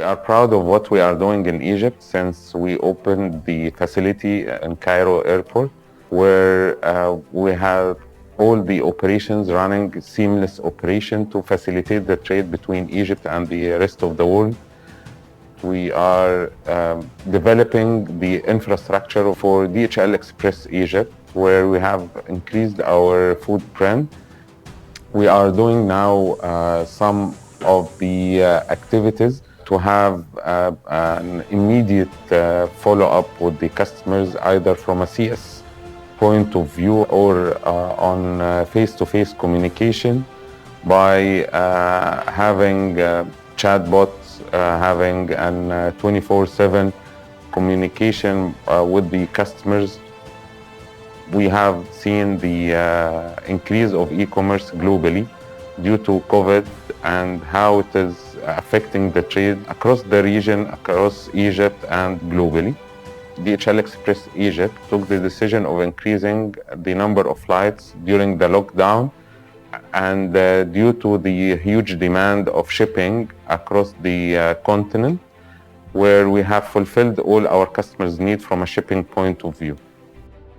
We are proud of what we are doing in Egypt since we opened the facility in Cairo Airport, where we have all the operations running seamless operation to facilitate the trade between Egypt and the rest of the world. We are developing the infrastructure for DHL Express Egypt, where we have increased our footprint. We are doing now some of the activities to have an immediate follow-up with the customers, either from a CS point of view or on face-to-face communication by having chatbots, having an 24/7 communication with the customers. We have seen the increase of e-commerce globally due to COVID and how it is affecting the trade across the region, across Egypt and globally. DHL Express Egypt took the decision of increasing the number of flights during the lockdown, and due to the huge demand of shipping across the continent, where we have fulfilled all our customers' needs from a shipping point of view.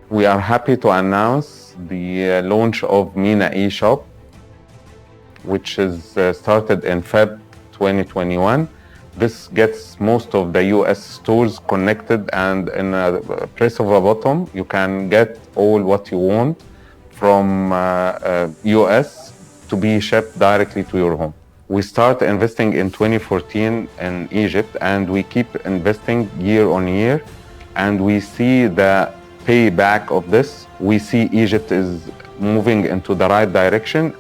We are happy to announce the launch of MENA eShop, which is started in Feb 2021. This gets most of the US stores connected, and in a press of a button, you can get all what you want from US to be shipped directly to your home. We start investing in 2014 in Egypt, and we keep investing year on year, and we see the payback of this. We see Egypt is moving into the right direction.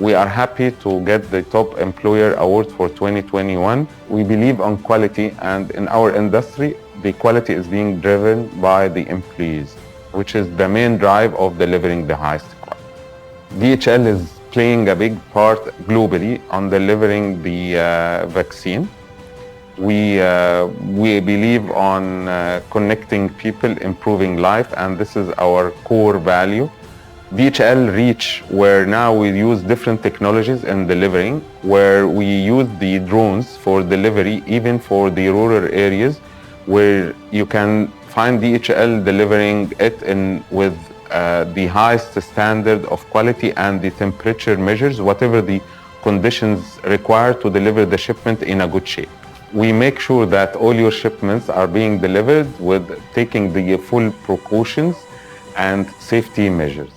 We are happy to get the Top Employer Award for 2021. We believe on quality, and in our industry, the quality is being driven by the employees, which is the main drive of delivering the highest quality. DHL is playing a big part globally on delivering the vaccine. We believe on connecting people, improving life, and this is our core value. DHL Reach, where now we use different technologies in delivering, where we use the drones for delivery, even for the rural areas, where you can find DHL delivering it in with the highest standard of quality and the temperature measures, whatever the conditions required to deliver the shipment in a good shape. We make sure that all your shipments are being delivered with taking the full precautions and safety measures.